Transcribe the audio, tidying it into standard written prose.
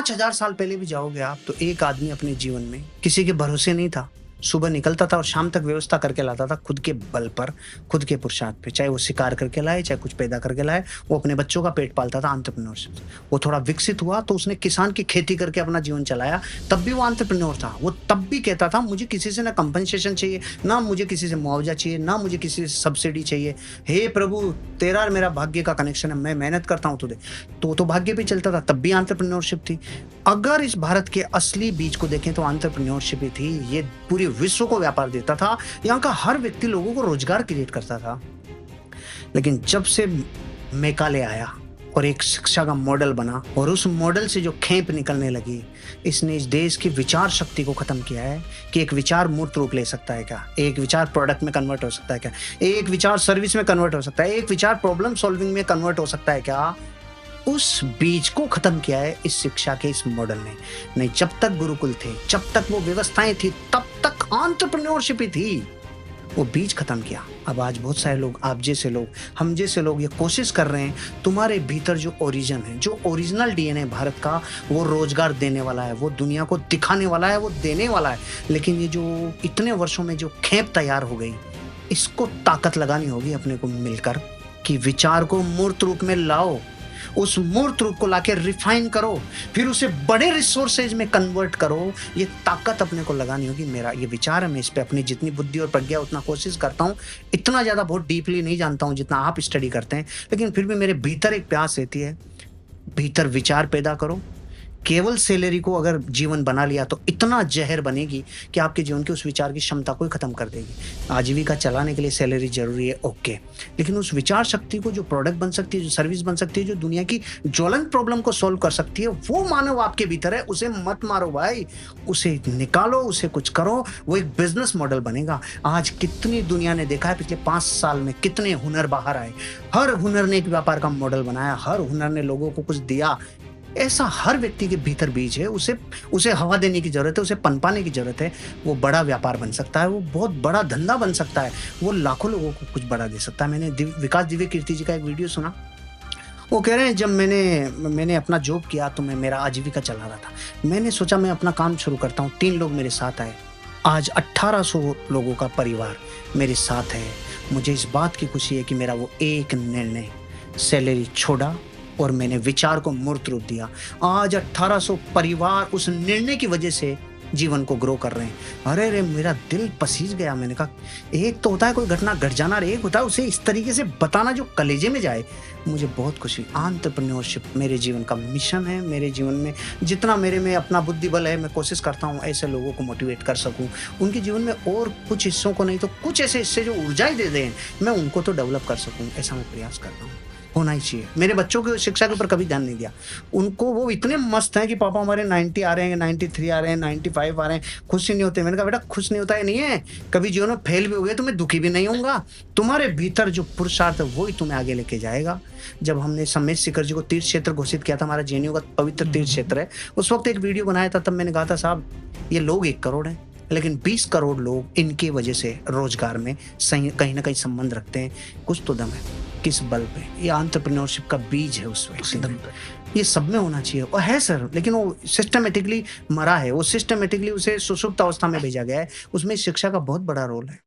5000 साल पहले भी जाओगे आप तो एक आदमी अपने जीवन में किसी के भरोसे नहीं था। सुबह निकलता था और शाम तक व्यवस्था करके लाता था खुद के बल पर, खुद के पुरुषार्थ पे। चाहे वो शिकार करके लाए, चाहे कुछ पैदा करके लाए, वो अपने बच्चों का पेट पालता था। एंटरप्रेन्योरशिप। वो थोड़ा विकसित हुआ तो उसने किसान की खेती करके अपना जीवन चलाया। तब भी वो एंटरप्रेन्योर था। वो तब भी कहता था मुझे किसी से ना कंपनसेशन चाहिए, ना मुझे किसी से मुआवजा चाहिए, ना मुझे किसी से सब्सिडी चाहिए। हे प्रभु, तेरा और मेरा भाग्य का कनेक्शन है, मैं मेहनत करता हूँ तुझे। तो भाग्य पे चलता था, तब भी एंटरप्रेन्योरशिप थी। अगर इस भारत के असली बीज को देखें तो एंटरप्रेन्योरशिप ही थी। ये पूरे विश्व को व्यापार देता था। यहाँ का हर व्यक्ति लोगों को रोजगार क्रिएट करता था। लेकिन जब से मेकाले आया और एक शिक्षा का मॉडल बना और उस मॉडल से जो खेप निकलने लगी, इसने इस देश की विचार शक्ति को खत्म किया है कि एक विचार मूर्त रूप ले सकता है क्या, एक विचार प्रोडक्ट में कन्वर्ट हो सकता है क्या, एक विचार सर्विस में कन्वर्ट हो सकता है, एक विचार प्रॉब्लम सॉल्विंग में कन्वर्ट हो सकता है क्या। उस बीज को खत्म किया है इस शिक्षा के इस मॉडल ने। नहीं, जब तक गुरुकुल थे, जब तक वो व्यवस्थाएं थी, तब तक एंटरप्रेन्योरशिप ही थी। वो बीज खत्म किया। अब आज बहुत सारे लोग, आप जैसे लोग, हम जैसे लोग ये कोशिश कर रहे हैं, तुम्हारे भीतर जो ओरिजिन है, जो ओरिजिनल डीएनए भारत का, वो रोजगार देने वाला है, वो दुनिया को दिखाने वाला है, वो देने वाला है। लेकिन ये जो इतने वर्षों में जो खेप तैयार हो गई, इसको ताकत लगानी होगी अपने को मिलकर कि विचार को मूर्त रूप में लाओ, उस मूर्त रूप को लाके रिफाइन करो, फिर उसे बड़े रिसोर्सेज में कन्वर्ट करो। ये ताकत अपने को लगानी होगी। मेरा ये विचार है, मैं इस पे अपनी जितनी बुद्धि और प्रज्ञा उतना कोशिश करता हूँ। इतना ज़्यादा बहुत डीपली नहीं जानता हूँ जितना आप स्टडी करते हैं, लेकिन फिर भी मेरे भीतर एक प्यास रहती है, भीतर विचार पैदा करो। केवल सैलरी को अगर जीवन बना लिया तो इतना जहर बनेगी कि आपके जीवन के उस विचार की क्षमता को ही खत्म कर देगी। आजीविका चलाने के लिए सैलरी जरूरी है, ओके, लेकिन उस विचार शक्ति को जो प्रोडक्ट बन सकती है, जो सर्विस बन सकती है, जो दुनिया की ज्वलंत प्रॉब्लम को सॉल्व कर सकती है, वो मानव आपके भीतर है। उसे मत मारो भाई, उसे निकालो, उसे कुछ करो, वो एक बिजनेस मॉडल बनेगा। आज कितनी दुनिया ने देखा है पिछले 5 साल में कितने हुनर बाहर आए। हर हुनर ने एक व्यापार का मॉडल बनाया, हर हुनर ने लोगों को कुछ दिया। ऐसा हर व्यक्ति के भीतर बीज है, उसे हवा देने की जरूरत है, उसे पनपाने की जरूरत है। वो बड़ा व्यापार बन सकता है, वो बहुत बड़ा धंधा बन सकता है, वो लाखों लोगों को कुछ बड़ा दे सकता है। मैंने विकास दिव्य कीर्ति जी का एक वीडियो सुना। वो कह रहे हैं जब मैंने अपना जॉब किया तो मैं मेरा आजीविका चला रहा था। मैंने सोचा मैं अपना काम शुरू करता हूँ। 3 लोग मेरे साथ आए। आज 1800 लोगों का परिवार मेरे साथ है। मुझे इस बात की खुशी है कि मेरा वो एक निर्णय, सैलरी छोड़ा और मैंने विचार को मूर्त रूप दिया। आज 1800 परिवार उस निर्णय की वजह से जीवन को ग्रो कर रहे हैं। अरे रे, मेरा दिल पसीज गया। मैंने कहा एक तो होता है कोई घटना घट जाना, और एक होता है उसे इस तरीके से बताना जो कलेजे में जाए। मुझे बहुत खुशी। एंटरप्रेन्योरशिप मेरे जीवन का मिशन है। मेरे जीवन में जितना मेरे में अपना बुद्धि बल है, मैं कोशिश करता हूँ ऐसे लोगों को मोटिवेट कर सकूँ, उनके जीवन में और कुछ हिस्सों को नहीं तो कुछ ऐसे हिस्से जो ऊर्जाएं दे दें, मैं उनको तो डेवलप कर सकूँ। ऐसा मैं प्रयास करता हूँ। होना ही चाहिए। मेरे बच्चों की शिक्षा के ऊपर कभी ध्यान नहीं दिया। उनको वो इतने मस्त हैं कि पापा हमारे 90 आ रहे हैं, 93 आ रहे हैं, 95 आ रहे हैं, खुश ही नहीं होते। मैंने कहा बेटा खुश नहीं होता है नहीं है, कभी जीवन में फेल भी हो गए तो मैं दुखी भी नहीं होऊंगा। तुम्हारे भीतर जो पुरुषार्थ है वो ही तुम्हें आगे लेके जाएगा। जब हमने समेश शिखर जी को तीर्थ क्षेत्र घोषित किया था, हमारा जेएनयू का पवित्र तीर्थ क्षेत्र है, उस वक्त एक वीडियो बनाया था। तब मैंने कहा था साहब ये लोग 1 करोड़ हैं, लेकिन 20 करोड़ लोग इनकी वजह से रोजगार में कहीं ना कहीं संबंध रखते हैं। कुछ तो दम है। किस बल पे? ये एंटरप्रेन्योरशिप का बीज है उस व्यक्ति में। ये सब में होना चाहिए और है सर, लेकिन वो सिस्टमेटिकली मरा है। वो सिस्टमेटिकली उसे सुषुप्त अवस्था में भेजा गया है। उसमें शिक्षा का बहुत बड़ा रोल है।